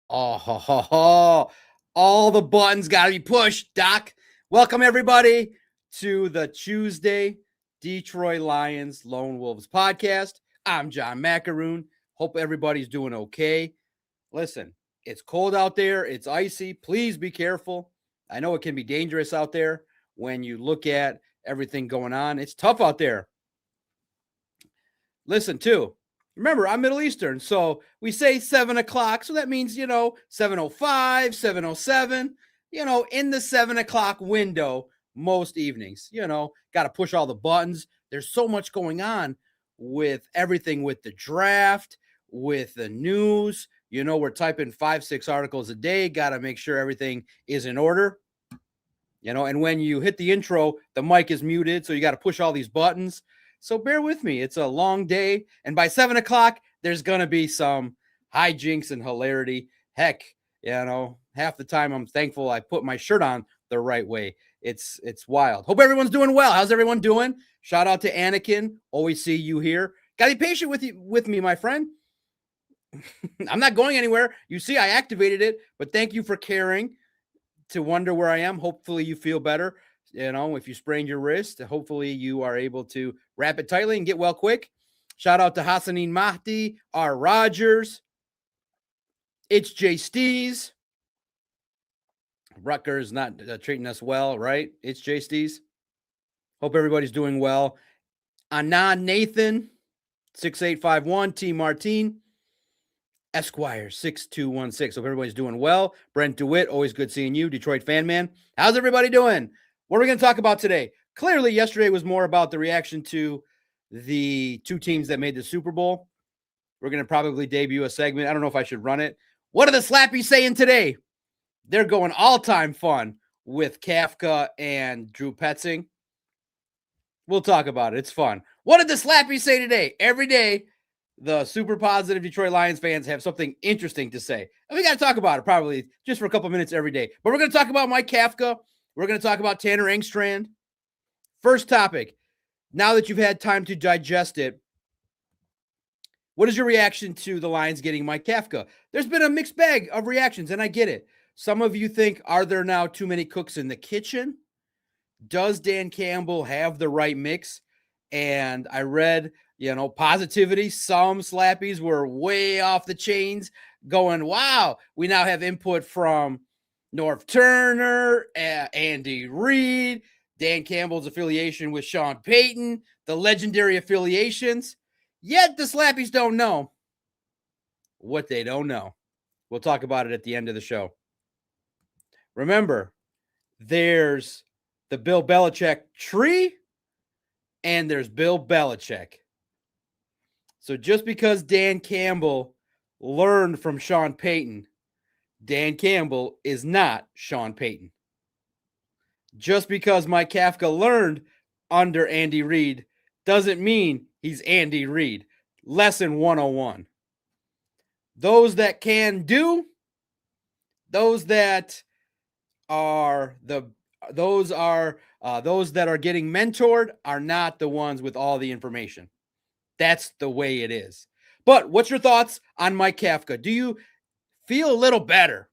Oh, ho, ho, ho. All the buttons got to be pushed, Doc. Welcome, everybody, to the Tuesday Detroit Lions Lone Wolves podcast. I'm John Macaroon. Hope everybody's doing okay. Listen, it's cold out there. It's icy. Please be careful. I know it can be dangerous out there when you look at everything going on. It's tough out there. Listen, too. Remember, I'm Middle Eastern, so we say 7 o'clock. So that means, 7:05, 7:07, in the 7 o'clock window most evenings. Got to push all the buttons. There's so much going on with everything with the draft, with the news. We're typing 5-6 articles a day. Got to make sure everything is in order. And when you hit the intro, the mic is muted. So you got to push all these buttons. So bear with me. It's a long day. And by 7 o'clock, there's going to be some hijinks and hilarity. Heck, half the time I'm thankful I put my shirt on the right way. It's wild. Hope everyone's doing well. How's everyone doing? Shout out to Anakin. Always see you here. Got to be patient with me, my friend. I'm not going anywhere. You see, I activated it, but thank you for caring to wonder where I am. Hopefully you feel better. If you sprained your wrist, hopefully you are able to wrap it tightly and get well quick. Shout out to Hassanin Mahdi, R. Rogers. It's Jay Stees. Rutgers not treating us well, right? It's Jay Stees. Hope everybody's doing well. Anand Nathan, 6851. T. Martin, Esquire, 6216. Hope everybody's doing well. Brent DeWitt, always good seeing you. Detroit fan man. How's everybody doing? What are we going to talk about today? Clearly, yesterday was more about the reaction to the two teams that made the Super Bowl. We're going to probably debut a segment. I don't know if I should run it. What are the Slappies saying today? They're going all-time fun with Kafka and Drew Petzing. We'll talk about it. It's fun. What did the Slappies say today? Every day, the super positive Detroit Lions fans have something interesting to say. And we got to talk about it probably just for a couple minutes every day. But we're going to talk about Mike Kafka. We're going to talk about Tanner Engstrand. First topic, now that you've had time to digest it, what is your reaction to the Lions getting Mike Kafka? There's been a mixed bag of reactions, and I get it. Some of you think, are there now too many cooks in the kitchen? Does Dan Campbell have the right mix? And I read, positivity. Some Slappies were way off the chains going, wow, we now have input from Norv Turner, Andy Reid, Dan Campbell's affiliation with Sean Payton, the legendary affiliations. Yet the Slappies don't know what they don't know. We'll talk about it at the end of the show. Remember, there's the Bill Belichick tree and there's Bill Belichick. So just because Dan Campbell learned from Sean Payton, Dan Campbell is not Sean Payton. Just because Mike Kafka learned under Andy Reid doesn't mean he's Andy Reid. Lesson 101. Those that can do, those that are getting mentored are not the ones with all the information. That's the way it is. But what's your thoughts on Mike Kafka? Do you feel a little better?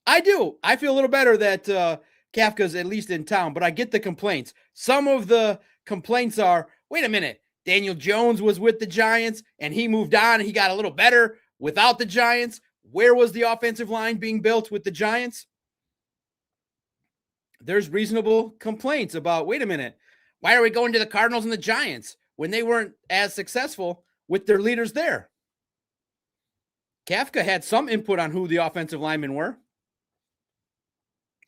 I do. I feel a little better that Kafka's at least in town, but I get the complaints. Some of the complaints are, wait a minute, Daniel Jones was with the Giants and he moved on. He got a little better without the Giants. Where was the offensive line being built with the Giants? There's reasonable complaints about, wait a minute, why are we going to the Cardinals and the Giants when they weren't as successful with their leaders there? Kafka had some input on who the offensive linemen were.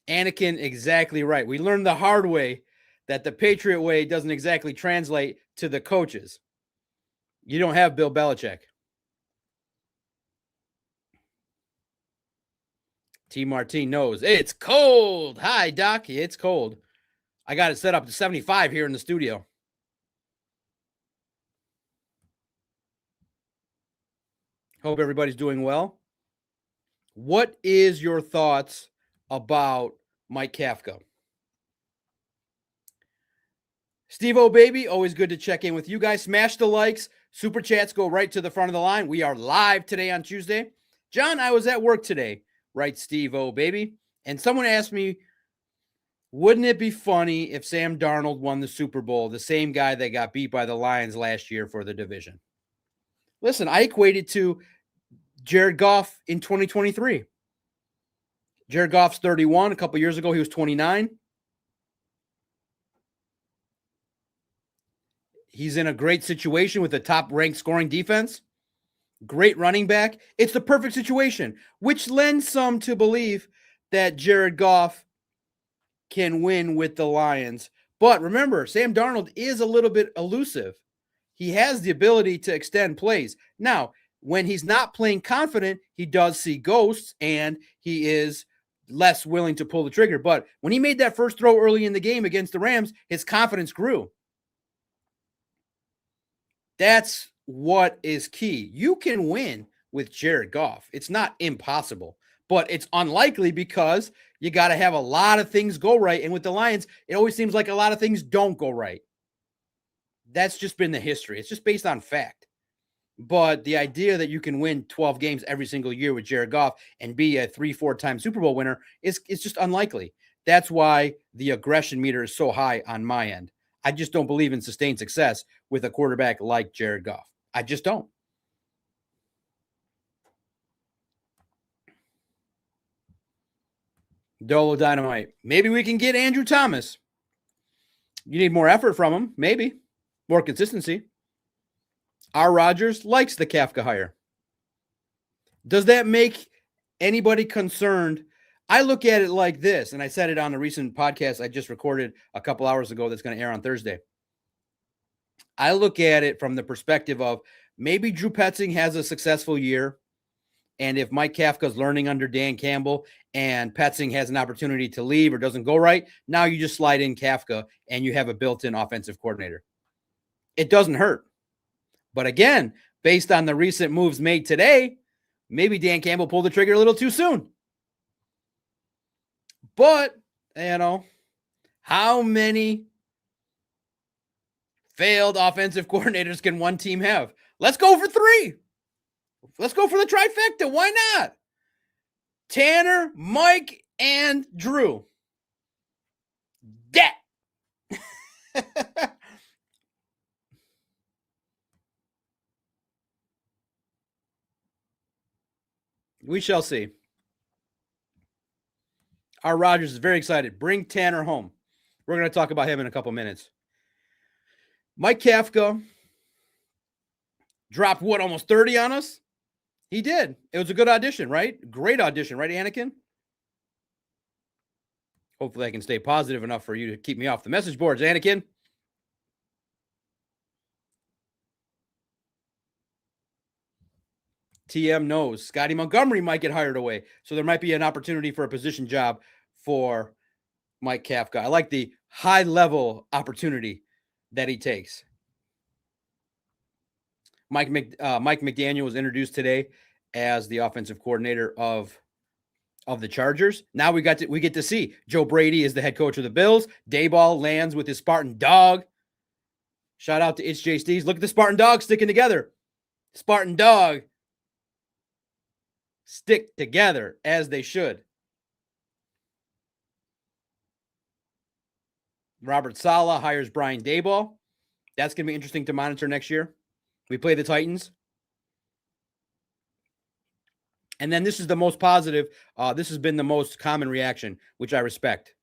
Anakin, exactly right. We learned the hard way that the Patriot way doesn't exactly translate to the coaches. You don't have Bill Belichick. T. Martin knows. It's cold. Hi, Doc. It's cold. I got it set up to 75 here in the studio. Hope everybody's doing well. What is your thoughts about Mike Kafka? Steve-O baby, always good to check in with you guys. Smash the likes. Super chats go right to the front of the line. We are live today on Tuesday. John, I was at work today, writes Steve O, baby. And someone asked me, wouldn't it be funny if Sam Darnold won the Super Bowl, the same guy that got beat by the Lions last year for the division? Listen, I equate it to Jared Goff in 2023. Jared Goff's 31. A couple years ago, he was 29. He's in a great situation with a top-ranked scoring defense. Great running back. It's the perfect situation, which lends some to believe that Jared Goff can win with the Lions. But remember, Sam Darnold is a little bit elusive. He has the ability to extend plays. Now, when he's not playing confident, he does see ghosts and he is less willing to pull the trigger. But when he made that first throw early in the game against the Rams, his confidence grew. That's what is key. You can win with Jared Goff. It's not impossible, but it's unlikely because you got to have a lot of things go right. And with the Lions, it always seems like a lot of things don't go right. That's just been the history. It's just based on fact. But the idea that you can win 12 games every single year with Jared Goff and be a 3-4 time Super Bowl winner is just unlikely. That's why the aggression meter is so high on my end. I just don't believe in sustained success with a quarterback like Jared Goff. I just don't. Dolo Dynamite. Maybe we can get Andrew Thomas. You need more effort from him. Maybe. More consistency. R. Rodgers likes the Kafka hire. Does that make anybody concerned? I look at it like this, and I said it on a recent podcast I just recorded a couple hours ago that's going to air on Thursday. I look at it from the perspective of maybe Drew Petzing has a successful year, and if Mike Kafka's learning under Dan Campbell and Petzing has an opportunity to leave or doesn't go right, now you just slide in Kafka and you have a built-in offensive coordinator. It doesn't hurt. But again, based on the recent moves made today, maybe Dan Campbell pulled the trigger a little too soon. But, how many failed offensive coordinators can one team have? Let's go for 3. Let's go for the trifecta. Why not? Tanner, Mike, and Drew. That. We shall see. Our Rodgers is very excited. Bring Tanner home. We're going to talk about him in a couple minutes. Mike Kafka dropped almost 30 on us? He did. It was a good audition, right? Great audition, right, Anakin? Hopefully I can stay positive enough for you to keep me off the message boards, Anakin. TM knows Scotty Montgomery might get hired away. So there might be an opportunity for a position job for Mike Kafka. I like the high-level opportunity that he takes. Mike McDaniel was introduced today as the offensive coordinator of the Chargers. Now we get to see Joe Brady is the head coach of the Bills. Dayball lands with his Spartan dog. Shout out to It's JSTs. Look at the Spartan dog sticking together. Spartan dog stick together as they should. Robert Saleh hires Brian Daboll. That's going to be interesting to monitor next year. We play the Titans. And then this is the most positive. This has been the most common reaction, which I respect.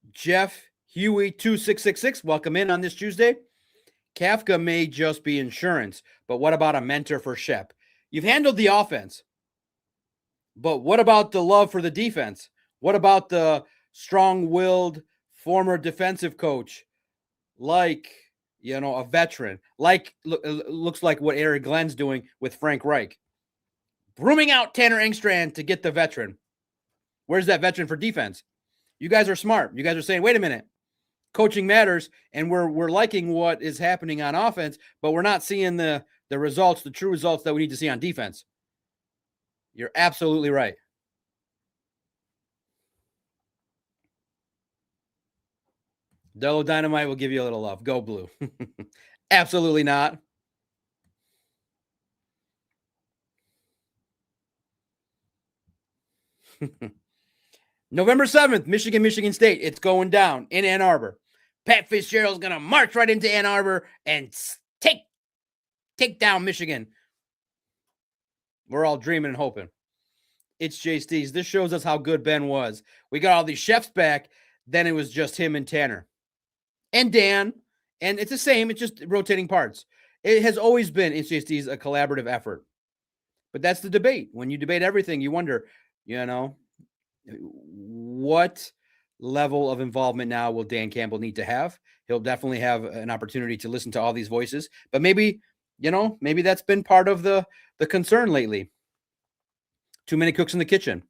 Jeff Huey 2666, welcome in on this Tuesday. Kafka may just be insurance, but what about a mentor for Shep? You've handled the offense, but what about the love for the defense? What about the strong-willed former defensive coach, like, a veteran, like looks like what Eric Glenn's doing with Frank Reich, grooming out Tanner Engstrand to get the veteran? Where's that veteran for defense? You guys are smart. You guys are saying, wait a minute, coaching matters, and we're liking what is happening on offense, but we're not seeing the results, the true results that we need to see on defense. You're absolutely right. Delo Dynamite will give you a little love. Go blue. Absolutely not. November 7th, Michigan State. It's going down in Ann Arbor. Pat Fitzgerald's going to march right into Ann Arbor and take down Michigan. We're all dreaming and hoping. It's JST's. This shows us how good Ben was. We got all these chefs back. Then it was just him and Tanner and Dan. And it's the same. It's just rotating parts. It has always been, it's JST's, a collaborative effort. But that's the debate. When you debate everything, you wonder, what level of involvement now will Dan Campbell need to have? He'll definitely have an opportunity to listen to all these voices. But maybe that's been part of the concern lately. Too many cooks in the kitchen.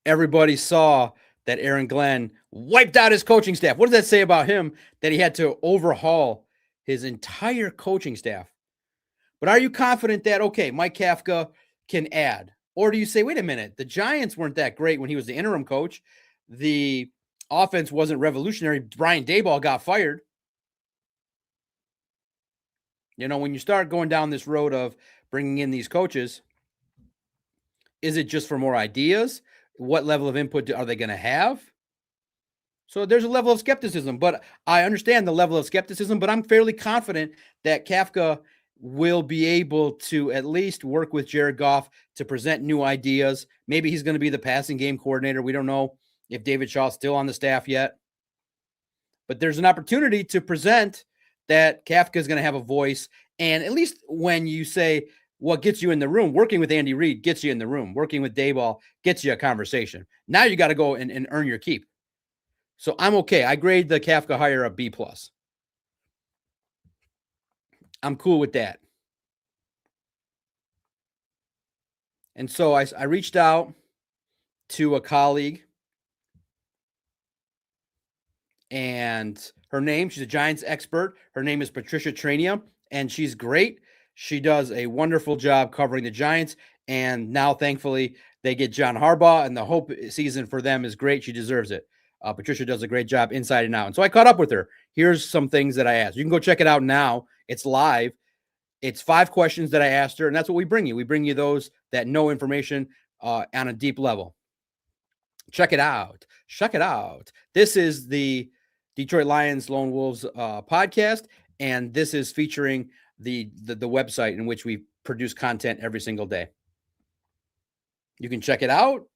Everybody saw that Aaron Glenn wiped out his coaching staff. What does that say about him that he had to overhaul his entire coaching staff? But are you confident that, okay, Mike Kafka can add? Or do you say, wait a minute, the Giants weren't that great when he was the interim coach. The offense wasn't revolutionary. Brian Daboll got fired. When you start going down this road of bringing in these coaches, is it just for more ideas? What level of input are they going to have? So there's a level of skepticism, but I understand the level of skepticism, but I'm fairly confident that Kafka will be able to at least work with Jared Goff to present new ideas. Maybe he's going to be the passing game coordinator. We don't know if David Shaw's still on the staff yet, but there's an opportunity to present that Kafka is going to have a voice. And at least when you say what gets you in the room, working with Andy Reid gets you in the room, working with Daboll gets you a conversation. Now you got to go and earn your keep. So I'm okay. I grade the Kafka hire a B+. I'm cool with that. And so I reached out to a colleague, and she's a Giants expert. Her name is Patricia Trania, and she's great. She does a wonderful job covering the Giants. And now, thankfully, they get John Harbaugh, and the hope season for them is great. She deserves it. Patricia does a great job inside and out. And so I caught up with her. Here's some things that I asked. You can go check it out now. It's live. It's 5 questions that I asked her, and that's what we bring you. We bring you those that know information on a deep level. Check it out. Check it out. This is the Detroit Lions Lone Wolves podcast, and this is featuring the website in which we produce content every single day. You can check it out,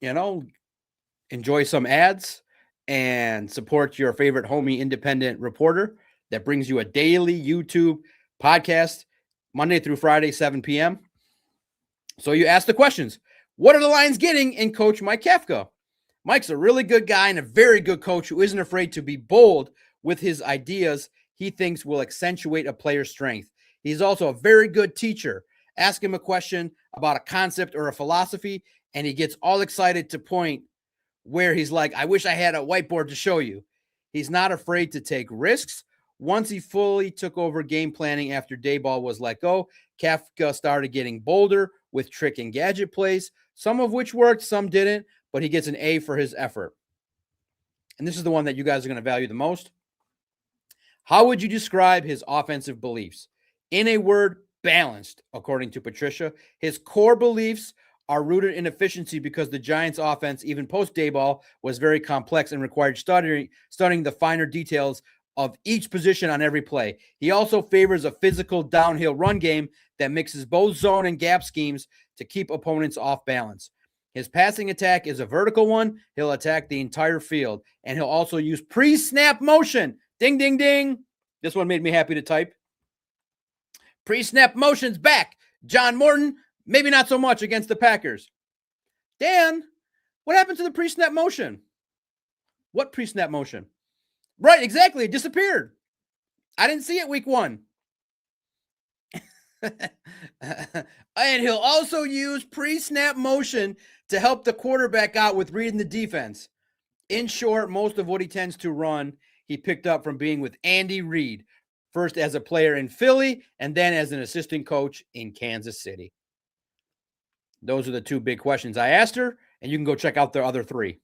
enjoy some ads, and support your favorite homie independent reporter that brings you a daily YouTube podcast Monday through Friday, 7 p.m. So you ask the questions. What are the Lions getting in Coach Mike Kafka? Mike's a really good guy and a very good coach who isn't afraid to be bold with his ideas he thinks will accentuate a player's strength. He's also a very good teacher. Ask him a question about a concept or a philosophy, and he gets all excited to point where he's like, I wish I had a whiteboard to show you. He's not afraid to take risks. Once he fully took over game planning after Daboll was let go, Kafka started getting bolder with trick and gadget plays, some of which worked, some didn't, but he gets an A for his effort. And this is the one that you guys are going to value the most. How would you describe his offensive beliefs? In a word, balanced, according to Patricia. His core beliefs are rooted in efficiency because the Giants' offense, even post-Daboll, was very complex and required studying the finer details of each position on every play. He also favors a physical downhill run game that mixes both zone and gap schemes to keep opponents off balance. His passing attack is a vertical one. He'll attack the entire field, and he'll also use pre-snap motion. Ding, ding, ding. This one made me happy to type. Pre-snap motion's back. John Morton, maybe not so much against the Packers. Dan, what happened to the pre-snap motion? What pre-snap motion? Right, exactly. It disappeared. I didn't see it week 1. And he'll also use pre-snap motion to help the quarterback out with reading the defense. In short, most of what he tends to run, he picked up from being with Andy Reid, first as a player in Philly and then as an assistant coach in Kansas City. Those are the 2 big questions I asked her, and you can go check out the other 3.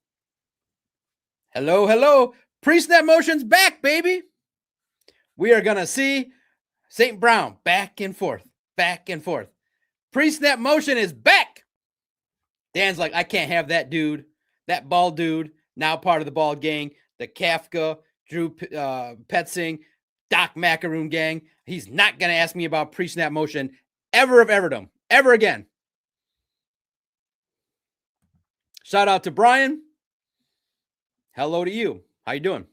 Hello, hello. Pre-snap motion's back, baby. We are going to see St. Brown back and forth, back and forth. Pre-snap motion is back. Dan's like, I can't have that dude, that bald dude, now part of the bald gang, the Kafka, Drew Petzing, Doc Macaroon gang. He's not going to ask me about pre-snap motion ever of everdom, ever again. Shout out to Brian. Hello to you. How you doing?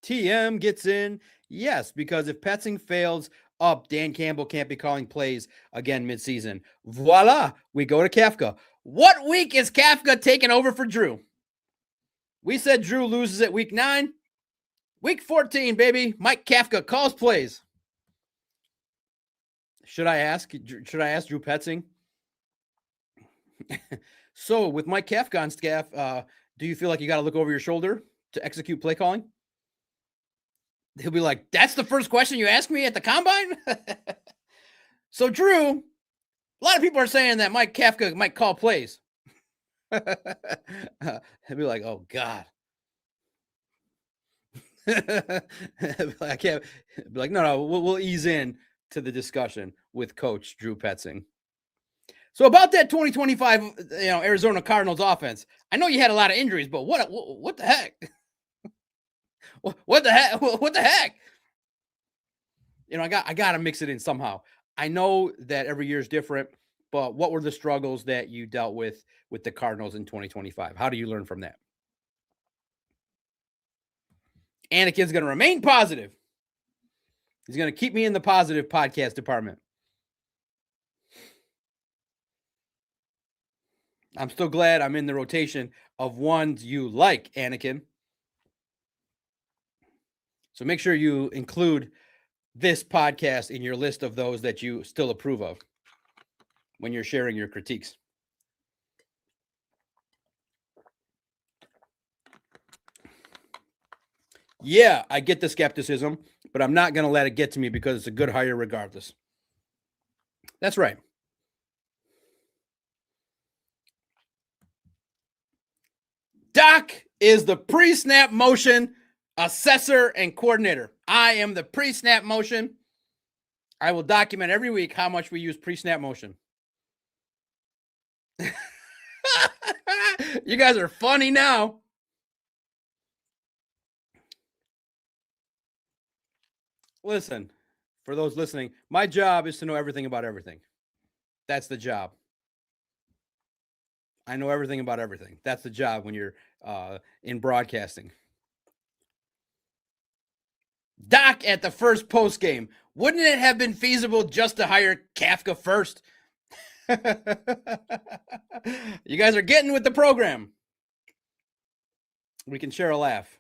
TM gets in. Yes, because if Petzing fails up, Dan Campbell can't be calling plays again midseason. Voila, we go to Kafka. What week is Kafka taking over for Drew? We said Drew loses at week 9. Week 14, baby. Mike Kafka calls plays. Should I ask Drew Petzing? So with Mike Kafka on staff, do you feel like you got to look over your shoulder to execute play calling? He'll be like, that's the first question you asked me at the combine? So, Drew, a lot of people are saying that Mike Kafka might call plays. He'll be like, oh, God. I can't be like, no, we'll ease in to the discussion with Coach Drew Petzing. So about that 2025, Arizona Cardinals offense, I know you had a lot of injuries, but what the heck? What the heck? What the heck? I got to mix it in somehow. I know that every year is different, but what were the struggles that you dealt with the Cardinals in 2025? How do you learn from that? Anakin's going to remain positive. He's going to keep me in the positive podcast department. I'm still glad I'm in the rotation of ones you like, Anakin. So make sure you include this podcast in your list of those that you still approve of when you're sharing your critiques. Yeah, I get the skepticism, but I'm not going to let it get to me because it's a good hire regardless. That's right. Doc is the pre-snap motion assessor and coordinator. I am the pre-snap motion. I will document every week how much we use pre-snap motion. You guys are funny now. Listen, for those listening, my job is to know everything about everything. That's the job. I know everything about everything. That's the job when you're in broadcasting. Doc at the first post game. Wouldn't it have been feasible just to hire Kafka first? You guys are getting with the program. We can share a laugh.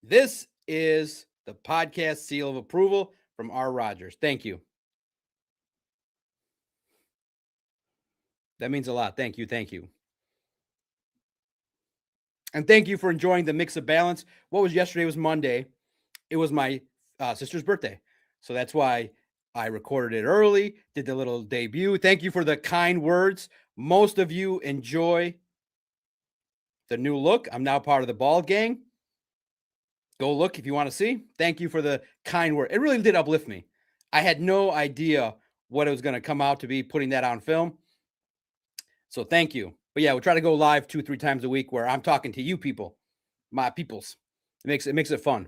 This is the podcast seal of approval from R. Rogers. Thank you. That means a lot. Thank you. Thank you. And thank you for enjoying the mix of balance. What was yesterday was Monday. It was my sister's birthday. So that's why I recorded it early, did the little debut. Thank you for the kind words. Most of you enjoy the new look. I'm now part of the bald gang. Go look if you want to see. Thank you for the kind word. It really did uplift me. I had no idea what it was going to come out to be putting that on film. So thank you. But yeah, we'll try to go live 2-3 times a week where I'm talking to you people, my peoples. It makes it fun.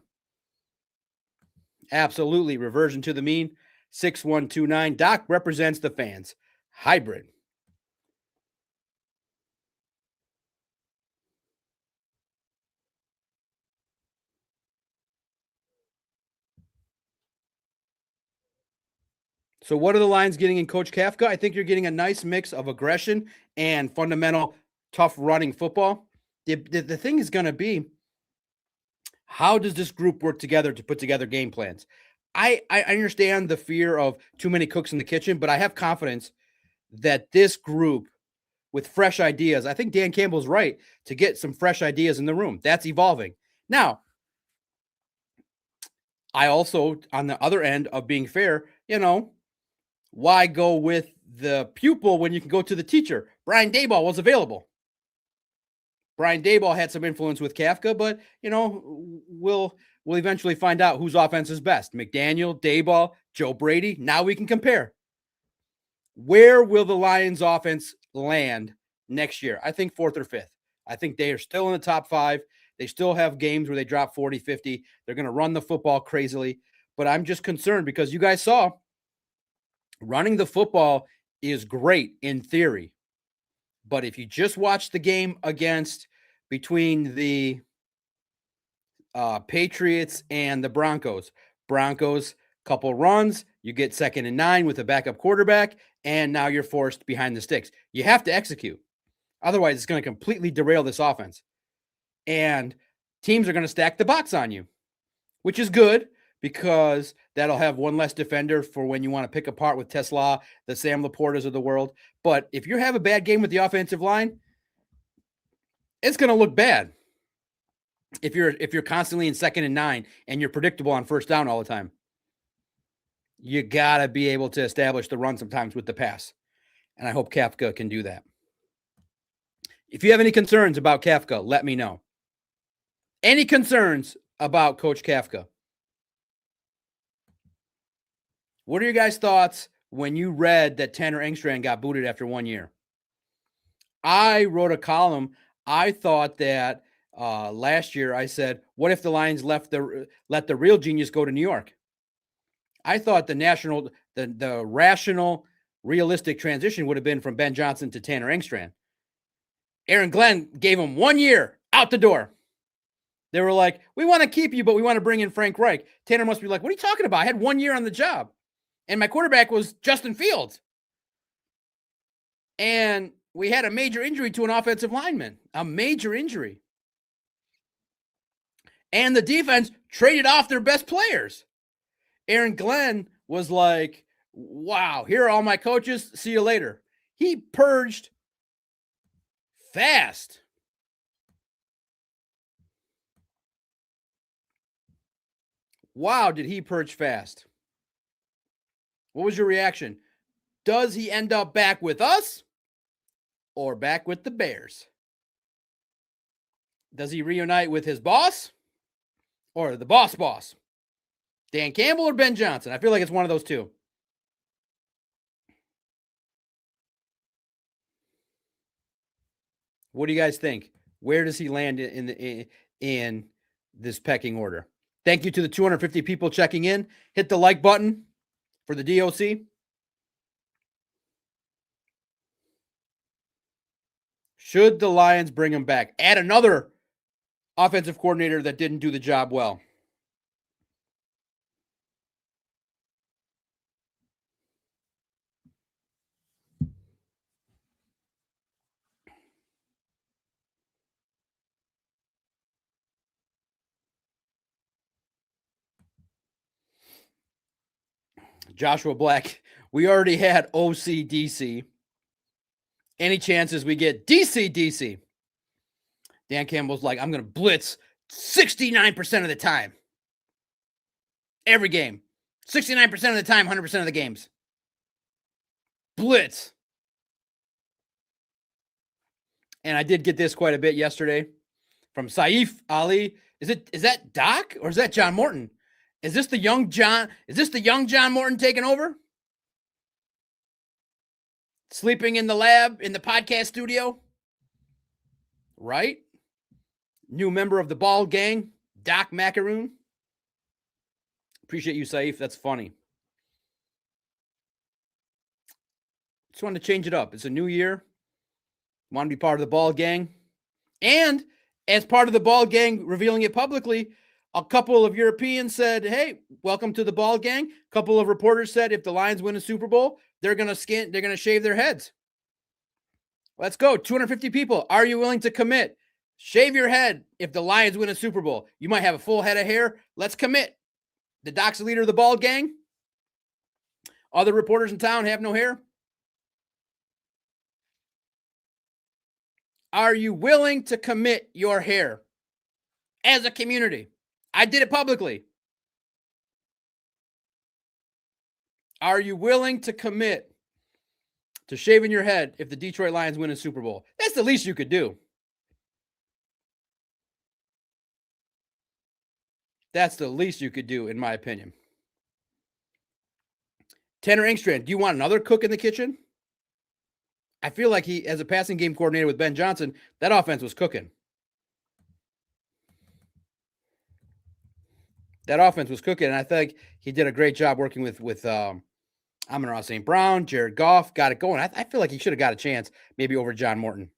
Absolutely. Reversion to the mean. 6129. Doc represents the fans. Hybrid. So what are the Lions getting in Coach Kafka? I think you're getting a nice mix of aggression and fundamental tough running football. The thing is going to be, how does this group work together to put together game plans? I understand the fear of too many cooks in the kitchen, but I have confidence that this group with fresh ideas, I think Dan Campbell's right to get some fresh ideas in the room. That's evolving. Now, I also, on the other end of being fair, Why go with the pupil when you can go to the teacher? Brian Daboll was available. Brian Daboll had some influence with Kafka, but we'll eventually find out whose offense is best. McDaniel, Daboll, Joe Brady. Now we can compare. Where will the Lions offense land next year? I think 4th or 5th. I think they are still in the top 5. They still have games where they drop 40, 50. They're going to run the football crazily. But I'm just concerned because you guys saw running the football is great in theory. But if you just watch the game between the Patriots and the Broncos, couple runs, you get 2nd and 9 with a backup quarterback, and now you're forced behind the sticks. You have to execute. Otherwise, it's going to completely derail this offense. And teams are going to stack the box on you, which is good because that'll have one less defender for when you want to pick apart with Tesla, the Sam Laportas of the world. But if you have a bad game with the offensive line, it's going to look bad. If you're constantly in 2nd and 9 and you're predictable on 1st down all the time, you got to be able to establish the run sometimes with the pass. And I hope Kafka can do that. If you have any concerns about Kafka, let me know. Any concerns about Coach Kafka? What are your guys' thoughts when you read that Tanner Engstrand got booted after 1 year? I wrote a column. I thought that last year I said, what if the Lions let the real genius go to New York? I thought the rational, realistic transition would have been from Ben Johnson to Tanner Engstrand. Aaron Glenn gave him 1 year out the door. They were like, we want to keep you, but we want to bring in Frank Reich. Tanner must be like, what are you talking about? I had 1 year on the job. And my quarterback was Justin Fields. And we had a major injury to an offensive lineman. A major injury. And the defense traded off their best players. Aaron Glenn was like, wow, here are all my coaches. See you later. He purged fast. Wow, did he purge fast? What was your reaction? Does he end up back with us or back with the Bears? Does he reunite with his boss or the boss? Dan Campbell or Ben Johnson? I feel like it's one of those two. What do you guys think? Where does he land in this pecking order? Thank you to the 250 people checking in. Hit the like button for the DOC. Should the Lions bring him back? Add another offensive coordinator that didn't do the job well. Joshua Black, we already had OCDC. Any chances we get DC? Dan Campbell's like, I'm going to blitz 69% of the time. Every game. 69% of the time, 100% of the games. Blitz. And I did get this quite a bit yesterday from Saif Ali. Is that Doc or is that John Morton? Is this the young John Morton taking over? Sleeping in the lab, in the podcast studio? Right? New member of the Ball Gang, Doc Macaroon. Appreciate you, Saif. That's funny. Just wanted to change it up. It's a new year. Want to be part of the Ball Gang. And as part of the Ball Gang, revealing it publicly, a couple of Europeans said, hey, welcome to the Ball Gang. A couple of reporters said if the Lions win a Super Bowl, they're going to shave their heads. Let's go. 250 people. Are you willing to commit? Shave your head if the Lions win a Super Bowl. You might have a full head of hair. Let's commit. The Doc's the leader of the Ball Gang. Other reporters in town have no hair. Are you willing to commit your hair as a community? I did it publicly. Are you willing to commit to shaving your head if the Detroit Lions win a Super Bowl? That's the least you could do. That's the least you could do, in my opinion. Tanner Engstrand, do you want another cook in the kitchen? I feel like he, as a passing game coordinator with Ben Johnson, that offense was cooking. That offense was cooking, and I think he did a great job working with Amon-Ra St. Brown, Jared Goff, got it going. I feel like he should have got a chance maybe over John Morton.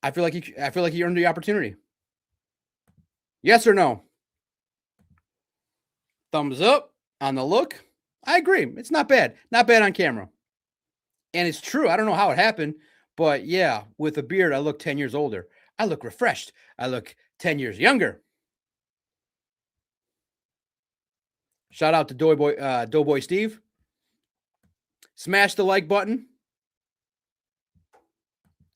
I feel like he earned the opportunity. Yes or no? Thumbs up on the look. I agree. It's not bad. Not bad on camera. And it's true. I don't know how it happened, but yeah, with a beard, I look 10 years older. I look refreshed. I look 10 years younger. Shout out to Doughboy Steve. Smash the like button.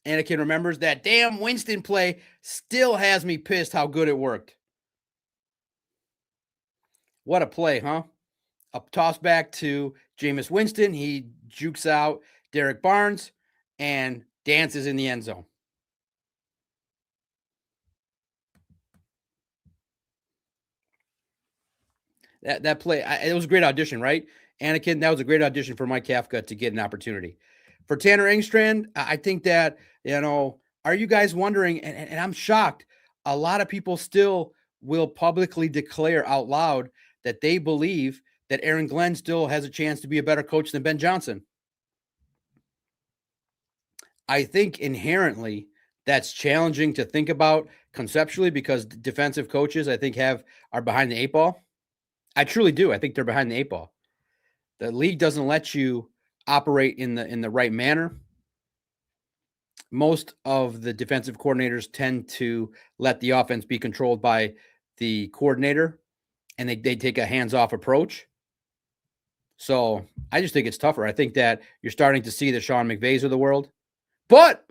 Anakin remembers that damn Winston play still has me pissed how good it worked. What a play, huh? A toss back to Jameis Winston. He jukes out Derek Barnes and dances in the end zone. That play, it was a great audition, right? Anakin, that was a great audition for Mike Kafka to get an opportunity. For Tanner Engstrand, I think that, are you guys wondering, and I'm shocked, a lot of people still will publicly declare out loud that they believe that Aaron Glenn still has a chance to be a better coach than Ben Johnson. I think inherently that's challenging to think about conceptually because defensive coaches, I think, are behind the eight ball. I truly do. I think they're behind the eight ball. The league doesn't let you operate in the right manner. Most of the defensive coordinators tend to let the offense be controlled by the coordinator, and they take a hands-off approach. So I just think it's tougher. I think that you're starting to see the Sean McVays of the world. But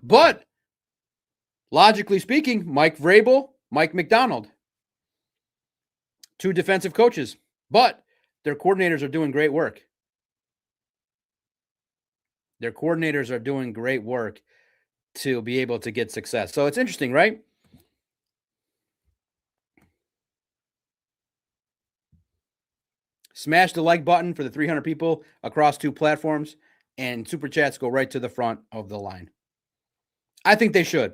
logically speaking, Mike Vrabel, Mike McDonald, two defensive coaches, but their coordinators are doing great work. Their coordinators are doing great work to be able to get success. So it's interesting, right? Smash the like button for the 300 people across two platforms, and super chats go right to the front of the line. I think they should.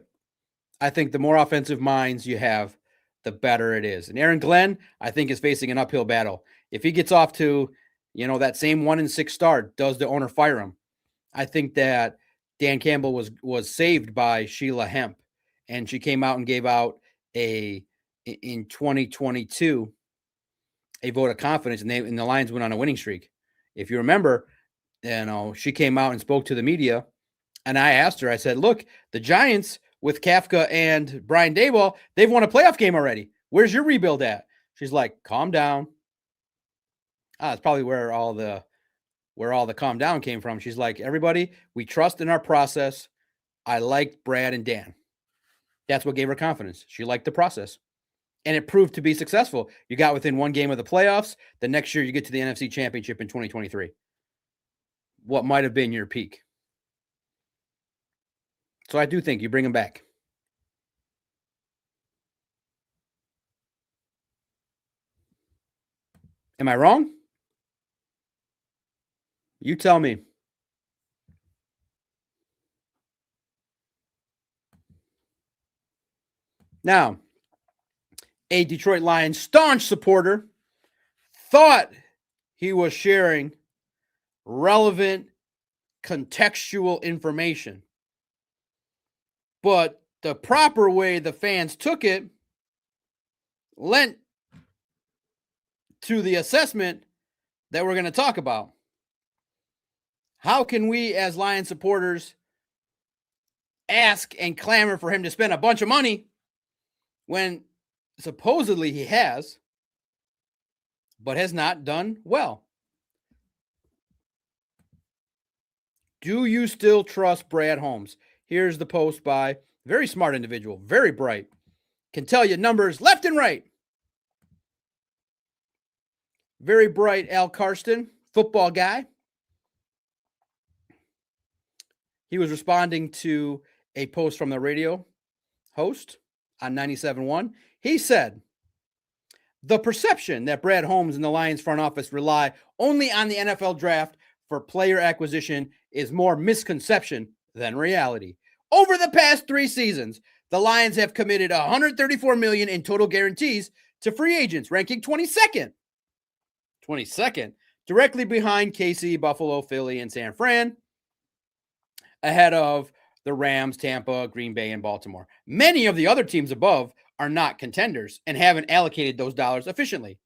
I think the more offensive minds you have, the better it is. And Aaron Glenn, I think, is facing an uphill battle. If he gets off to, that same 1-6 start, does the owner fire him? I think that Dan Campbell was saved by Sheila Hemp, and she came out and gave out in 2022 a vote of confidence, and the Lions went on a winning streak. If you remember, she came out and spoke to the media, and I asked her, I said, look, the Giants with Kafka and Brian Daboll, they've won a playoff game already. Where's your rebuild at? She's like, calm down. That's probably where all the calm down came from. She's like, everybody, we trust in our process. I liked Brad and Dan. That's what gave her confidence. She liked the process. And it proved to be successful. You got within one game of the playoffs. The next year you get to the NFC Championship in 2023. What might have been your peak. So I do think you bring him back. Am I wrong? You tell me. Now, a Detroit Lions staunch supporter thought he was sharing relevant, contextual information. But the proper way the fans took it lent to the assessment that we're going to talk about. How can we, as Lions supporters, ask and clamor for him to spend a bunch of money when supposedly he has, but has not done well? Do you still trust Brad Holmes? Here's the post by Very smart individual, very bright. Can tell you numbers left and right. Very bright Al Karsten, football guy. He was responding to a post from the radio host on 97.1. He said, the perception that Brad Holmes and the Lions front office rely only on the NFL draft for player acquisition is more misconception than reality. Over the past 3 seasons, the Lions have committed $134 million in total guarantees to free agents, ranking 22nd. 22nd, directly behind KC, Buffalo, Philly, and San Fran, ahead of the Rams, Tampa, Green Bay, and Baltimore. Many of the other teams above are not contenders and haven't allocated those dollars efficiently.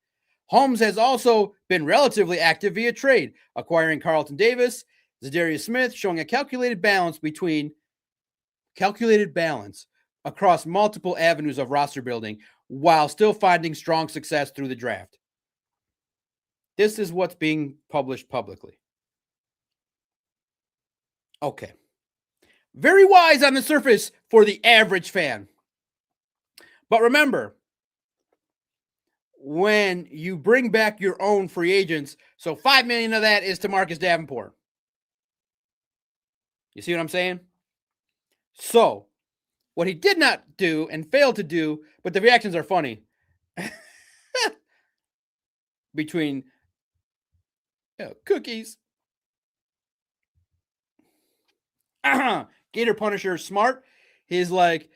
Holmes has also been relatively active via trade, acquiring Carlton Davis, Zadarius Smith, showing a calculated balance across multiple avenues of roster building while still finding strong success through the draft. This is what's being published publicly. Okay. Very wise on the surface for the average fan. But remember, when you bring back your own free agents, so $5 million of that is to Marcus Davenport. You see what I'm saying? So, what he did not do and failed to do, but the reactions are funny, between cookies. Gator Punisher smart. He's like,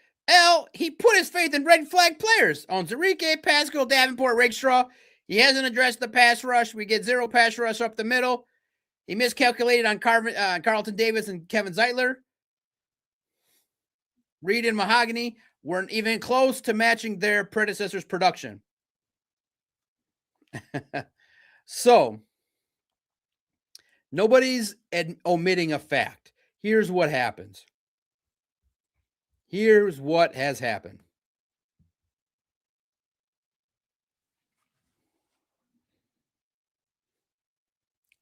he put his faith in red flag players. On Zerike, Pascal, Davenport, Rakestraw. He hasn't addressed the pass rush. We get 0 pass rush up the middle. He miscalculated on Carlton Davis and Kevin Zeitler. Reed and Mahogany weren't even close to matching their predecessor's production. So, nobody's omitting a fact. Here's what happens. Here's what has happened.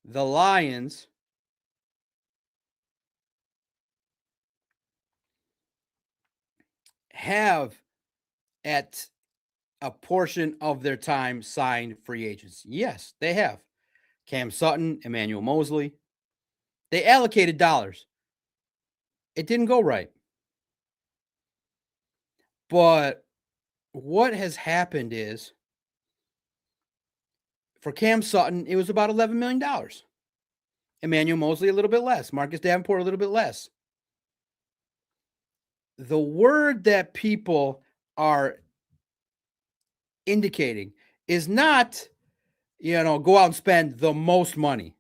The Lions have, at a portion of their time, signed free agents. Yes, they have. Cam Sutton, Emmanuel Mosley. They allocated dollars. It didn't go right. But what has happened is, for Cam Sutton, it was about $11 million. Emmanuel Mosley, a little bit less. Marcus Davenport, a little bit less. The word that people are indicating is not, go out and spend the most money.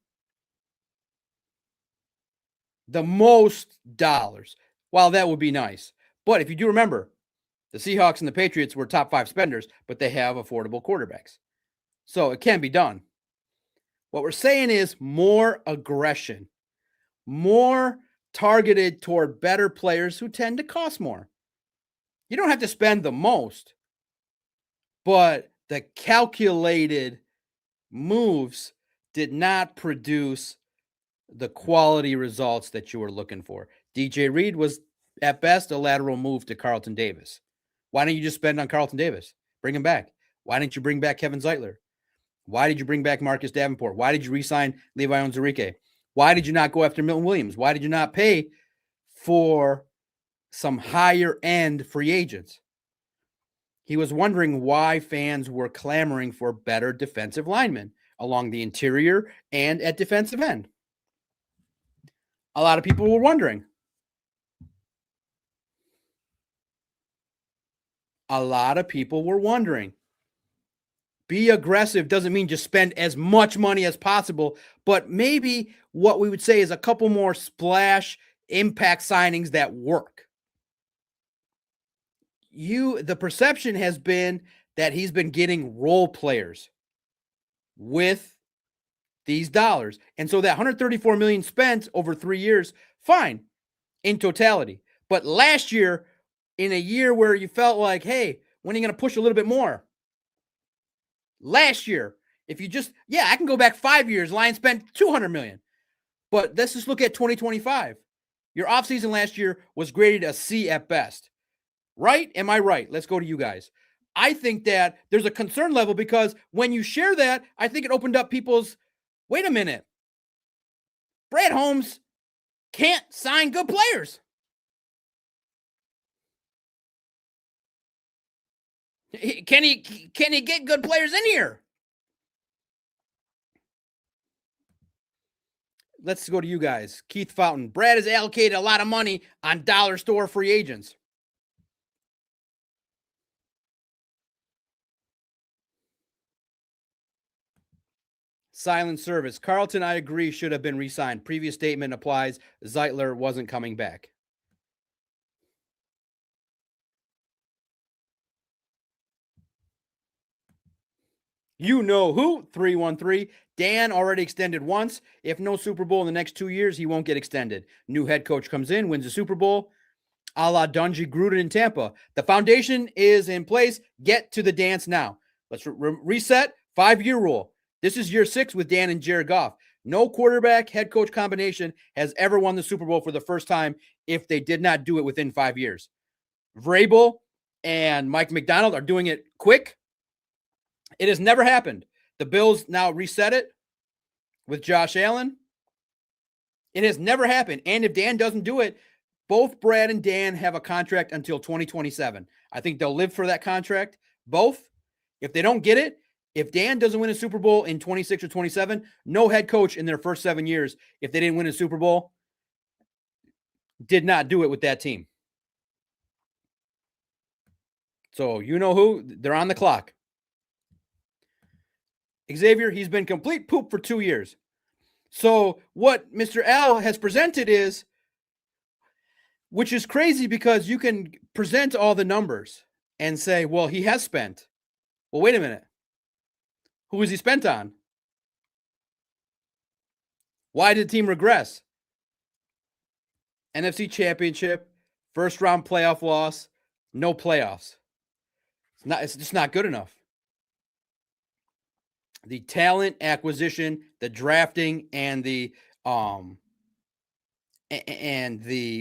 The most dollars. While that would be nice. But if you do remember, the Seahawks and the Patriots were top 5 spenders, but they have affordable quarterbacks. So it can be done. What we're saying is more aggression, more targeted toward better players who tend to cost more. You don't have to spend the most, but the calculated moves did not produce the quality results that you were looking for. DJ Reed was, at best, a lateral move to Carlton Davis. Why don't you just spend on Carlton Davis? Bring him back. Why didn't you bring back Kevin Zeitler? Why did you bring back Marcus Davenport? Why did you re-sign Levi Onwuzurike? Why did you not go after Milton Williams? Why did you not pay for some higher-end free agents? He was wondering why fans were clamoring for better defensive linemen along the interior and at defensive end. A lot of people were wondering. Be aggressive doesn't mean just spend as much money as possible, but maybe what we would say is a couple more splash impact signings that work. The perception has been that he's been getting role players with these dollars. And so that $134 million spent over 3 years, fine, in totality. But last year, in a year where you felt like, hey, when are you going to push a little bit more? Last year, if you just, I can go back 5 years, Lions spent $200 million. But let's just look at 2025. Your offseason last year was graded a C at best. Right? Am I right? Let's go to you guys. I think that there's a concern level because when you share that, I think it opened up people's, wait a minute. Brad Holmes can't sign good players. Can he get good players in here? Let's go to you guys. Keith Fountain. Brad has allocated a lot of money on dollar store free agents. Silent service. Carlton, I agree, should have been re-signed. Previous statement applies. Zeitler wasn't coming back. You know who? 313. Dan already extended once. If no Super Bowl in the next 2 years, he won't get extended. New head coach comes in, wins the Super Bowl, a la Dungy Gruden in Tampa. The foundation is in place. Get to the dance now. Let's reset. 5-year rule. This is year 6 with Dan and Jared Goff. No quarterback head coach combination has ever won the Super Bowl for the first time if they did not do it within 5 years. Vrabel and Mike McDonald are doing it quick. It has never happened. The Bills now reset it with Josh Allen. It has never happened. And if Dan doesn't do it, both Brad and Dan have a contract until 2027. I think they'll live for that contract. Both. If they don't get it, if Dan doesn't win a Super Bowl in 26 or 27, no head coach in their first 7 years, if they didn't win a Super Bowl, did not do it with that team. So you know who? They're on the clock. Xavier, he's been complete poop for 2 years. So what Mr. Al has presented is, which is crazy because you can present all the numbers and say, well, he has spent. Well, wait a minute. Who has he spent on? Why did the team regress? NFC Championship, first round playoff loss, no playoffs. It's just not good enough. The talent acquisition, the drafting, and when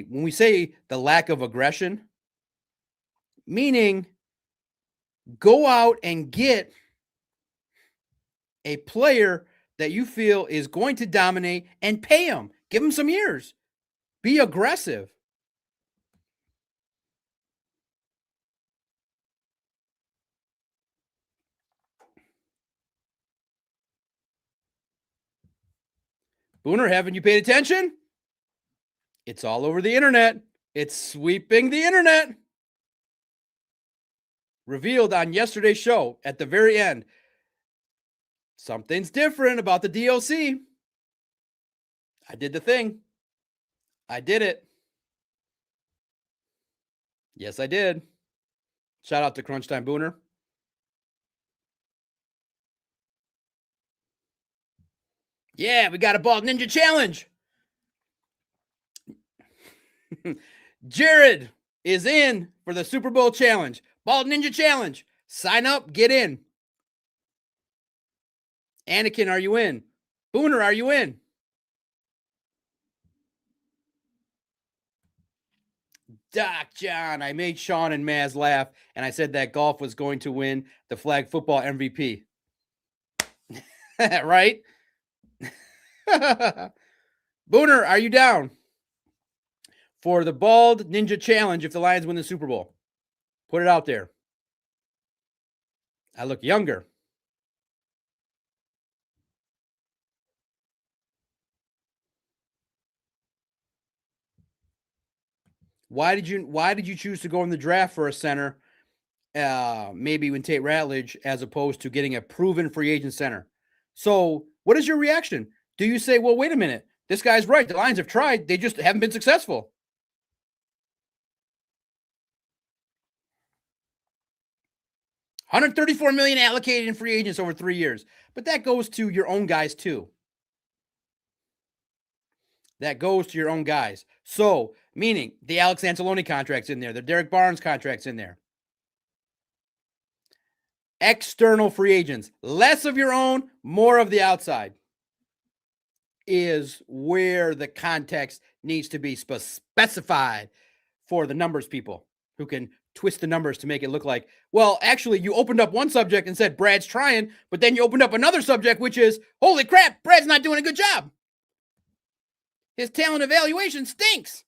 we say the lack of aggression, meaning go out and get a player that you feel is going to dominate and pay him. Give him some years. Be aggressive. Booner, haven't you paid attention? It's all over the internet. It's sweeping the internet. Revealed on yesterday's show at the very end. Something's different about the DOC. I did the thing. I did it. Yes, I did. Shout out to Crunch Time Booner. Yeah, we got a Bald Ninja Challenge. Jared is in for the Super Bowl Challenge. Bald Ninja Challenge. Sign up, get in. Anakin, are you in? Booner, are you in? Doc John, I made Sean and Maz laugh, and I said that Goff was going to win the flag football MVP. Right? Booner, are you down for the Bald Ninja Challenge if the Lions win the Super Bowl? Put it out there. I look younger. Why did you choose to go in the draft for a center, maybe when Tate Ratledge, as opposed to getting a proven free agent center? So what is your reaction? Do you say, well, wait a minute, this guy's right. The Lions have tried. They just haven't been successful. $134 million allocated in free agents over 3 years. But that goes to your own guys too. That goes to your own guys. So, meaning the Alex Anzalone contract's in there. The Derek Barnes contract's in there. External free agents. Less of your own, more of the outside is where the context needs to be specified for the numbers people who can twist the numbers to make it look like, well, actually, you opened up one subject and said Brad's trying, but then you opened up another subject, which is, holy crap, Brad's not doing a good job. His talent evaluation stinks.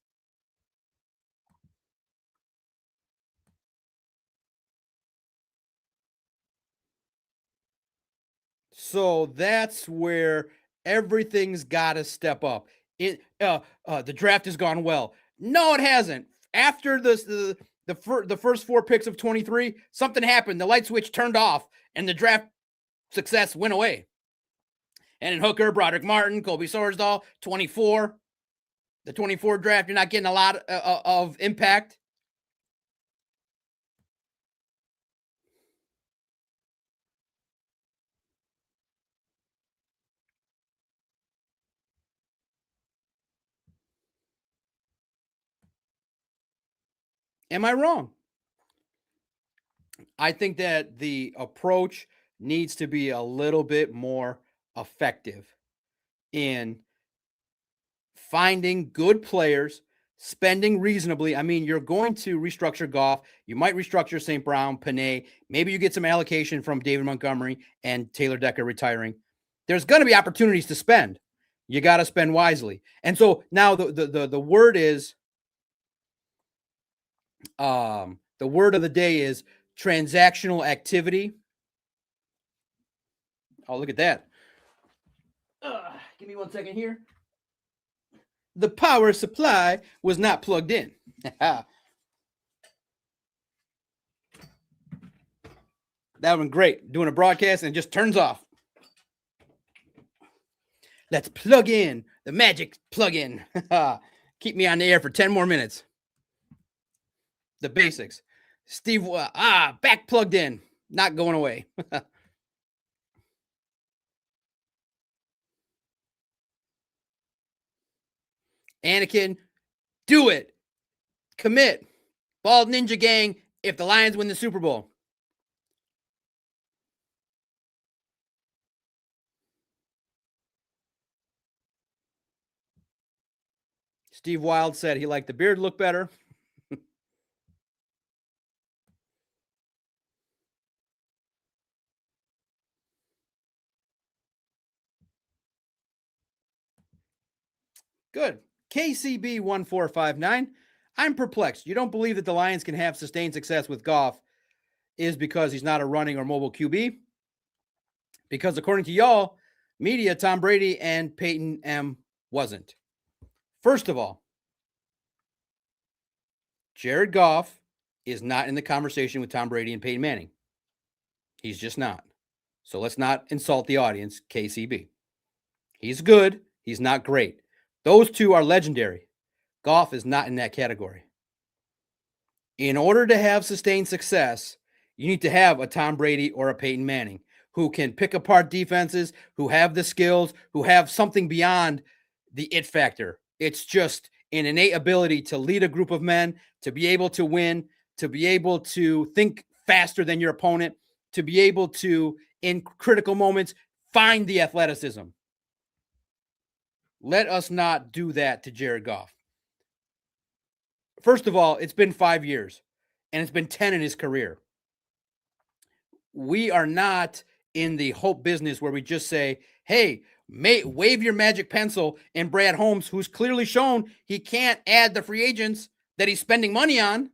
So that's where everything's got to step up. The draft has gone well. No, it hasn't. After the first 4 picks of 23, something happened. The light switch turned off, and the draft success went away. And in Hooker, Broderick Martin, Colby Sorsdahl, 24. The 24 draft, you're not getting a lot of impact. Am I wrong? I think that the approach needs to be a little bit more effective in finding good players, spending reasonably. I mean, you're going to restructure Goff. You might restructure St. Brown, Panay. Maybe you get some allocation from David Montgomery and Taylor Decker retiring. There's going to be opportunities to spend. You got to spend wisely. And so now the word is, the word of the day is transactional activity. Oh, look at that. Give me 1 second here. The power supply was not plugged in. That would have been great, doing a broadcast and it just turns off. Let's plug in the magic plug-in. Keep me on the air for 10 more minutes. The basics. Steve, back plugged in, not going away. Anakin, do it. Commit. Bald Ninja Gang if the Lions win the Super Bowl. Steve Wild said he liked the beard look better. Good. KCB1459. I'm perplexed. You don't believe that the Lions can have sustained success with Goff is because he's not a running or mobile QB? Because according to y'all, media, Tom Brady and Peyton M wasn't. First of all, Jared Goff is not in the conversation with Tom Brady and Peyton Manning. He's just not. So let's not insult the audience, KCB. He's good. He's not great. Those two are legendary. Goff is not in that category. In order to have sustained success, you need to have a Tom Brady or a Peyton Manning who can pick apart defenses, who have the skills, who have something beyond the it factor. It's just an innate ability to lead a group of men, to be able to win, to be able to think faster than your opponent, to be able to, in critical moments, find the athleticism. Let us not do that to Jared Goff. First of all, it's been 5 years, and it's been 10 in his career. We are not in the hope business where we just say, hey, wave your magic pencil, and Brad Holmes, who's clearly shown he can't add the free agents that he's spending money on,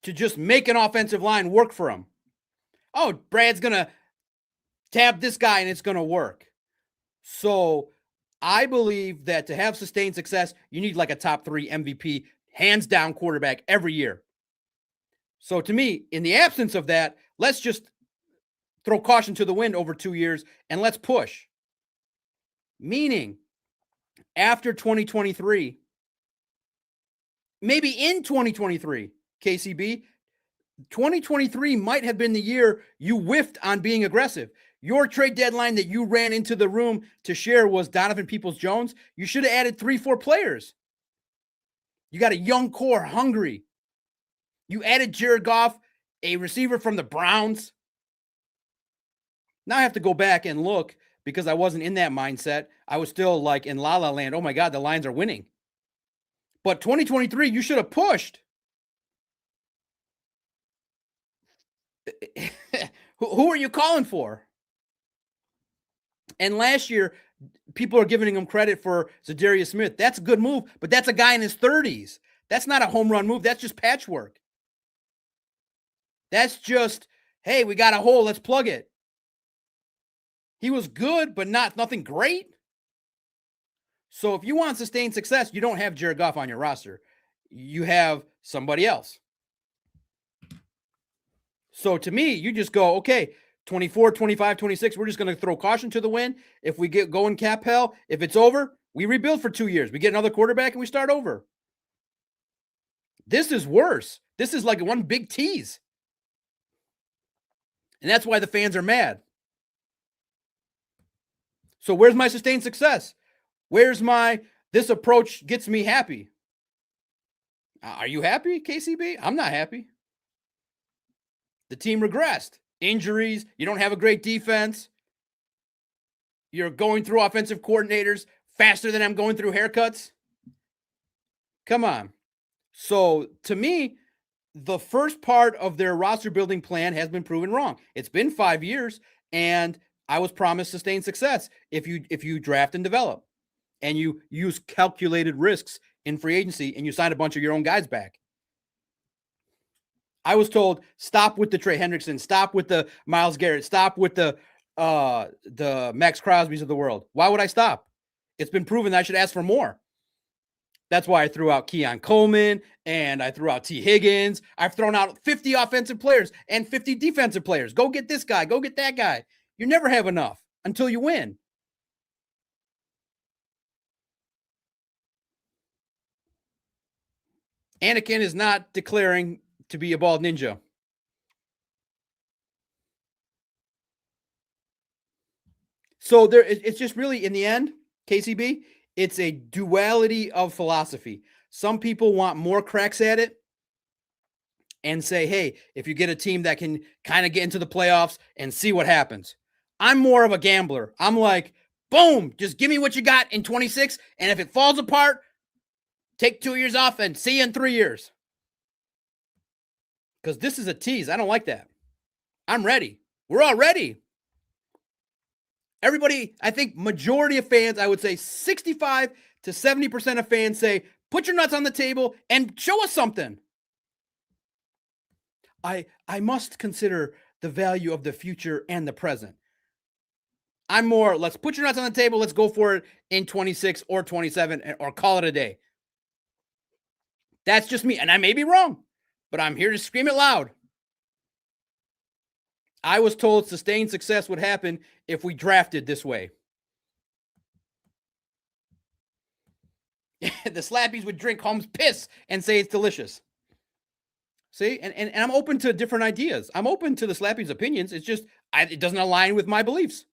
to just make an offensive line work for him. Oh, Brad's going to tab this guy and it's going to work. So I believe that to have sustained success, you need like a top 3 MVP, hands down quarterback every year. So to me, in the absence of that, let's just throw caution to the wind over 2 years and let's push. Meaning, after 2023, maybe in 2023, KCB, 2023 might have been the year you whiffed on being aggressive. Your trade deadline that you ran into the room to share was Donovan Peoples-Jones. You should have added 3-4 players. You got a young core, hungry. You added Jared Goff, a receiver from the Browns. Now I have to go back and look because I wasn't in that mindset. I was still like in La La Land. Oh my God, the Lions are winning. But 2023, you should have pushed. Who are you calling for? And last year, people are giving him credit for Zadarius Smith. That's a good move, but that's a guy in his 30s. That's not a home run move. That's just patchwork. That's just, hey, we got a hole. Let's plug it. He was good, but nothing great. So if you want sustained success, you don't have Jared Goff on your roster. You have somebody else. So to me, you just go, okay, 24, 25, 26, we're just going to throw caution to the wind. If we get going cap hell, if it's over, we rebuild for 2 years. We get another quarterback and we start over. This is worse. This is like one big tease. And that's why the fans are mad. So where's my sustained success? Where's my, this approach gets me happy? Are you happy, KCB? I'm not happy. The team regressed. Injuries. You don't have a great defense. You're going through offensive coordinators faster than I'm going through haircuts. Come on. So to me, the first part of their roster building plan has been proven wrong. It's been 5 years, and I was promised sustained success if you draft and develop and you use calculated risks in free agency and you sign a bunch of your own guys back. I was told, stop with the Trey Hendrickson, stop with the Myles Garrett, stop with the Max Crosby's of the world. Why would I stop? It's been proven that I should ask for more. That's why I threw out Keon Coleman and I threw out T. Higgins. I've thrown out 50 offensive players and 50 defensive players. Go get this guy. Go get that guy. You never have enough until you win. Anakin is not declaring to be a bald ninja. So it's just really, in the end, KCB, it's a duality of philosophy. Some people want more cracks at it and say, hey, if you get a team that can kind of get into the playoffs and see what happens. I'm more of a gambler. I'm like, boom, just give me what you got in 26. And if it falls apart, take 2 years off and see you in 3 years. Because this is a tease. I don't like that. I'm ready. We're all ready. Everybody, I think majority of fans, I would say 65 to 70% of fans say, put your nuts on the table and show us something. I must consider the value of the future and the present. I'm more, let's put your nuts on the table. Let's go for it in 26 or 27 or call it a day. That's just me. And I may be wrong, but I'm here to scream it loud. I was told sustained success would happen if we drafted this way. The Slappies would drink Holmes' piss and say it's delicious. See, and I'm open to different ideas. I'm open to the Slappies' opinions. It's just, it doesn't align with my beliefs.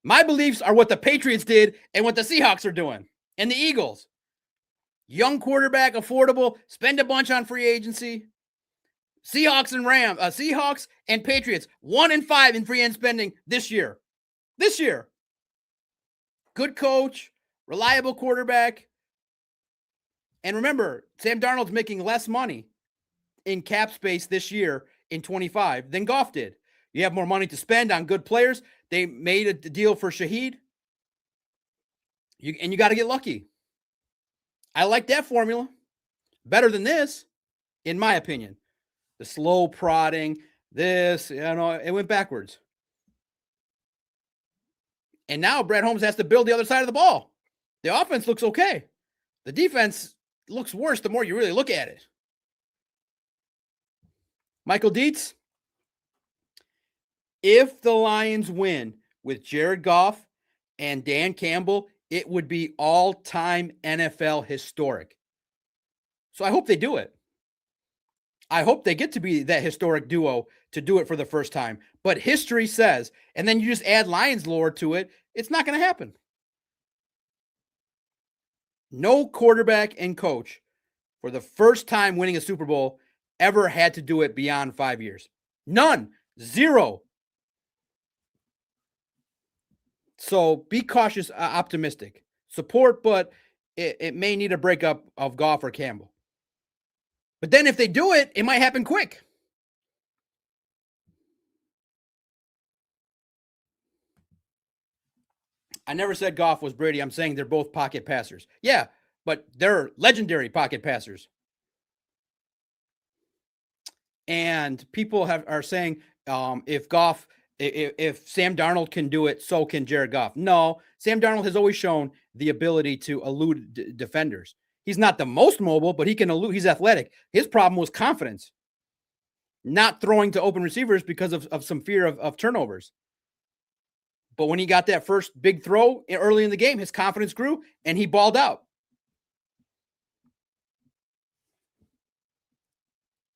My beliefs are what the Patriots did and what the Seahawks are doing and the Eagles. Young quarterback, affordable, spend a bunch on free agency. Seahawks and Patriots, 1-5 in free end spending this year. This year. Good coach, reliable quarterback. And remember, Sam Darnold's making less money in cap space this year in 25 than Goff did. You have more money to spend on good players. They made a deal for Shaheed. You got to get lucky. I like that formula. Better than this, in my opinion. The slow prodding, it went backwards. And now Brett Holmes has to build the other side of the ball. The offense looks okay. The defense looks worse the more you really look at it. Michael Dietz, if the Lions win with Jared Goff and Dan Campbell, it would be all-time NFL historic. So I hope they do it. I hope they get to be that historic duo to do it for the first time. But history says, and then you just add Lions lore to it, it's not going to happen. No quarterback and coach for the first time winning a Super Bowl ever had to do it beyond 5 years. None. Zero. So be cautious, optimistic. Support, but it may need a breakup of Goff or Campbell. But then if they do it, it might happen quick. I never said Goff was Brady. I'm saying they're both pocket passers. Yeah, but they're legendary pocket passers. And people are saying if Sam Darnold can do it, so can Jared Goff. No, Sam Darnold has always shown the ability to elude defenders. He's not the most mobile, but he can elude. He's athletic. His problem was confidence, not throwing to open receivers because of some fear of turnovers. But when he got that first big throw early in the game, his confidence grew and he balled out.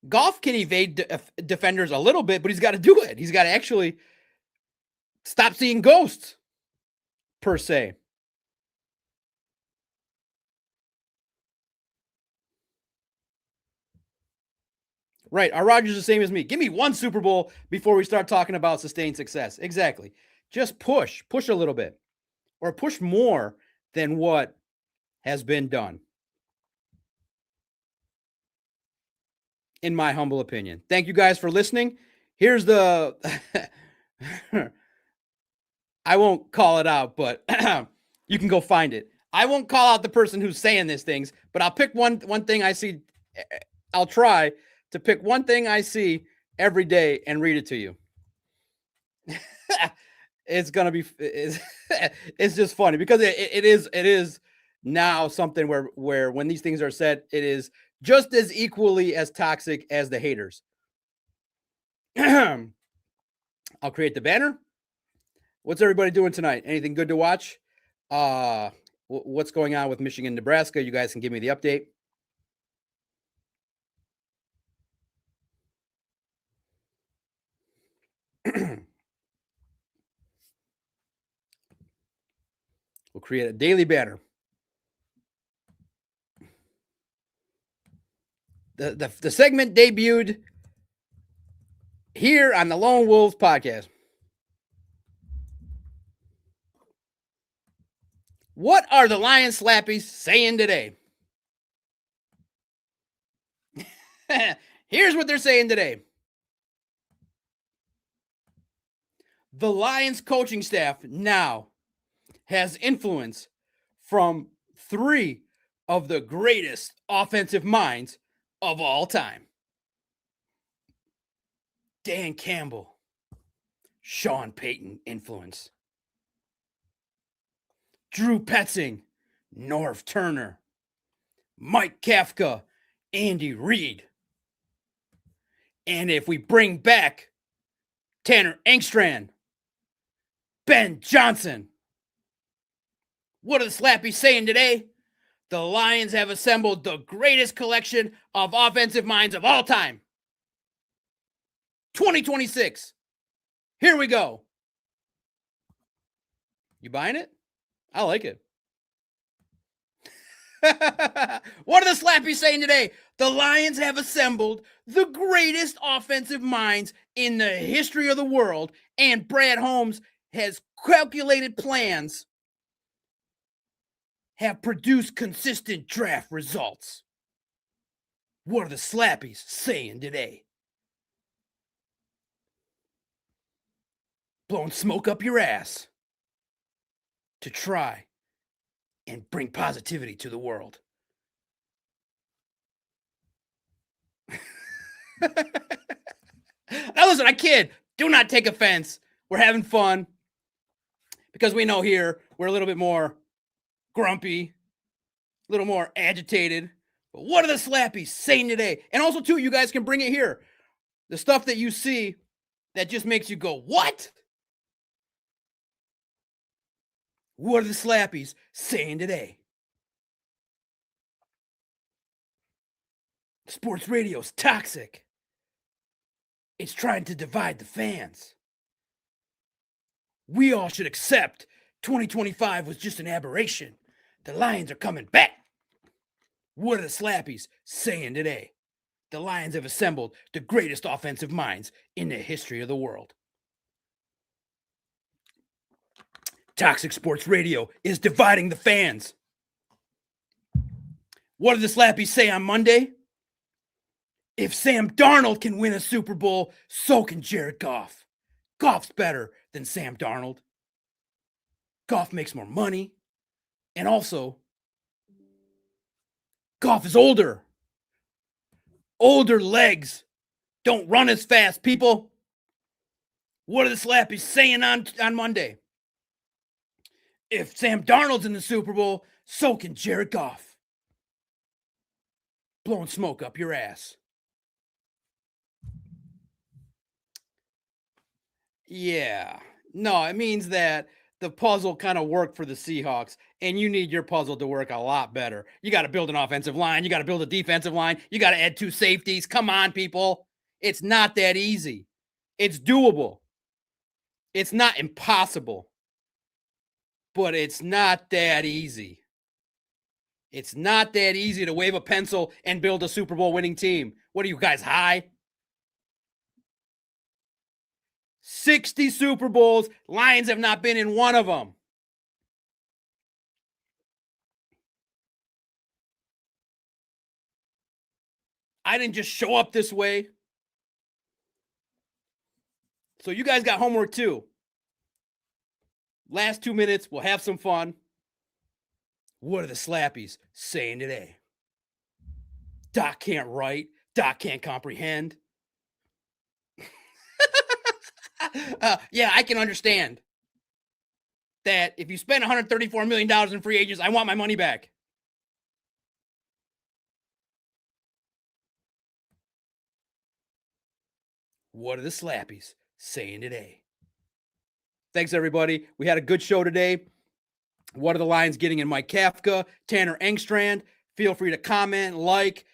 Goff can evade defenders a little bit, but he's got to do it. He's got to actually stop seeing ghosts, per se. Right. Our Rodgers is the same as me. Give me one Super Bowl before we start talking about sustained success. Exactly. Just push a little bit, or push more than what has been done. In my humble opinion. Thank you guys for listening. Here's the I won't call it out, but you can go find it. I won't call out the person who's saying these things, but I'll pick one thing I see. I'll try to pick one thing I see every day and read it to you. It's gonna be it's just funny because it is now something where when these things are said, it is just as equally as toxic as the haters. I'll create the banner. What's everybody doing tonight? Anything good to watch? What's going on with Michigan, Nebraska? You guys can give me the update. We'll create a daily banner. The segment debuted here on the Lone Wolves podcast. What are the Lion Slappies saying today? Here's what they're saying today. The Lions coaching staff now has influence from 3 of the greatest offensive minds of all time. Dan Campbell, Sean Payton influence. Drew Petzing, Norv Turner, Mike Kafka, Andy Reid. And if we bring back Tanner Engstrand, Ben Johnson, what are the Slappies saying today? The Lions have assembled the greatest collection of offensive minds of all time. 2026. Here we go. You buying it? I like it. What are the Slappies saying today? The Lions have assembled the greatest offensive minds in the history of the world, and Brad Holmes has calculated plans, have produced consistent draft results. What are the Slappies saying today? Blowing smoke up your ass to try and bring positivity to the world. Now listen, I kid. Do not take offense. We're having fun because we know here we're a little bit more grumpy, a little more agitated. But what are the Slappies saying today? And also, too, you guys can bring it here. The stuff that you see that just makes you go, what? What are the Slappies saying today? Sports radio's toxic. It's trying to divide the fans. We all should accept 2025 was just an aberration. The Lions are coming back. What are the Slappies saying today? The Lions have assembled the greatest offensive minds in the history of the world. Toxic Sports Radio is dividing the fans. What did the Slappies say on Monday? If Sam Darnold can win a Super Bowl, so can Jared Goff. Goff's better than Sam Darnold. Goff makes more money. And also, Goff is older. Older legs don't run as fast, people. What are the Slappies saying on Monday? If Sam Darnold's in the Super Bowl, so can Jared Goff. Blowing smoke up your ass. Yeah. No, it means that the puzzle kind of worked for the Seahawks, and you need your puzzle to work a lot better. You got to build an offensive line. You got to build a defensive line. You got to add 2 safeties. Come on, people. It's not that easy. It's doable. It's not impossible, but it's not that easy. It's not that easy to wave a pencil and build a Super Bowl winning team. What are you guys, high? 60 Super Bowls. Lions have not been in one of them. I didn't just show up this way. So you guys got homework too. Last 2 minutes, we'll have some fun. What are the Slappies saying today? Doc can't write. Doc can't comprehend. Yeah, I can understand that if you spend $134 million in free agents, I want my money back. What are the Slappies saying today? Thanks, everybody. We had a good show today. What are the Lions getting in Mike Kafka? Tanner Engstrand. Feel free to comment, like.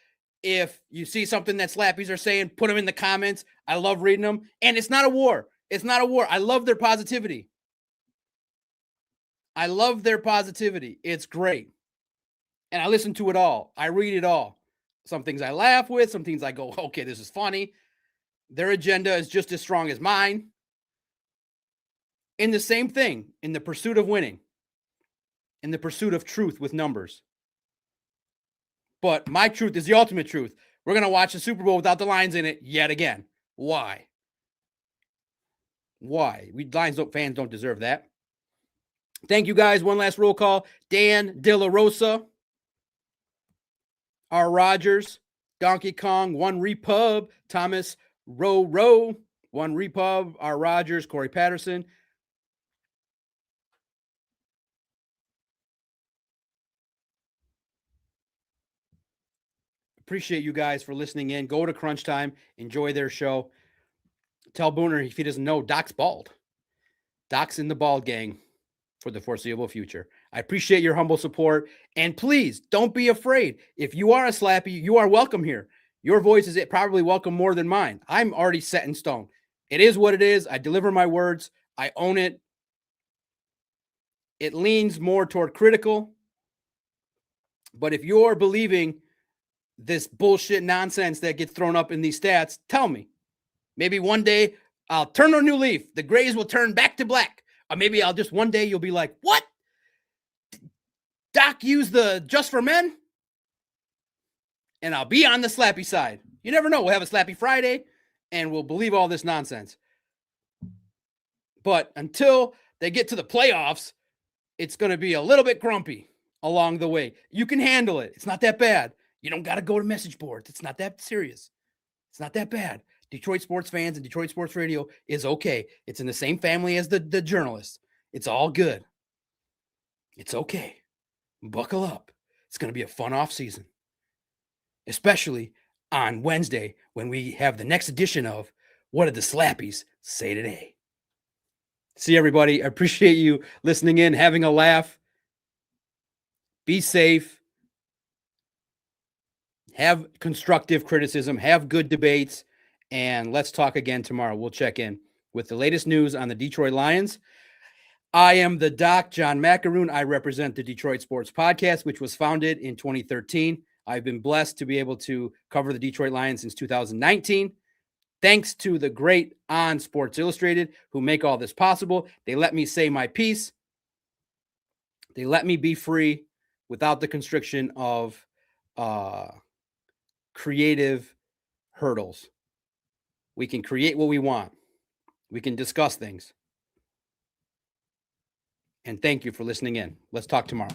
If you see something that Slappies are saying, put them in the comments. I love reading them. And it's not a war. It's not a war. I love their positivity. I love their positivity. It's great. And I listen to it all. I read it all. Some things I laugh with. Some things I go, okay, this is funny. Their agenda is just as strong as mine. In the same thing, in the pursuit of winning, in the pursuit of truth with numbers. But my truth is the ultimate truth. We're going to watch the Super Bowl without the Lions in it yet again. Why? Why? We Lions fans don't deserve that. Thank you guys. One last roll call. Dan De La Rosa, R. Rogers, Donkey Kong, One Repub, Thomas Rowe, One Repub, R. Rogers, Corey Patterson. Appreciate you guys for listening in. Go to Crunch Time. Enjoy their show. Tell Booner if he doesn't know, Doc's bald. Doc's in the bald gang for the foreseeable future. I appreciate your humble support. And please don't be afraid. If you are a Slappy, you are welcome here. Your voice is probably welcome more than mine. I'm already set in stone. It is what it is. I deliver my words. I own it. It leans more toward critical. But if you're believing this bullshit nonsense that gets thrown up in these stats, tell me. Maybe one day I'll turn a new leaf. The grays will turn back to black. Or maybe I'll just one day you'll be like, what? Doc used the Just for Men? And I'll be on the Slappy side. You never know. We'll have a Slappy Friday and we'll believe all this nonsense. But until they get to the playoffs, it's going to be a little bit grumpy along the way. You can handle it. It's not that bad. You don't got to go to message boards. It's not that serious. It's not that bad. Detroit sports fans and Detroit sports radio is okay. It's in the same family as the journalists. It's all good. It's okay. Buckle up. It's going to be a fun off season, especially on Wednesday when we have the next edition of What Did the Slappies Say Today? See everybody. I appreciate you listening in, having a laugh. Be safe. Have constructive criticism. Have good debates. And let's talk again tomorrow. We'll check in with the latest news on the Detroit Lions. I am the Doc, John Macaroon. I represent the Detroit Sports Podcast, which was founded in 2013. I've been blessed to be able to cover the Detroit Lions since 2019. Thanks to the great on Sports Illustrated who make all this possible. They let me say my piece. They let me be free without the constriction of creative hurdles. We can create what we want. We can discuss things. And thank you for listening in. Let's talk tomorrow.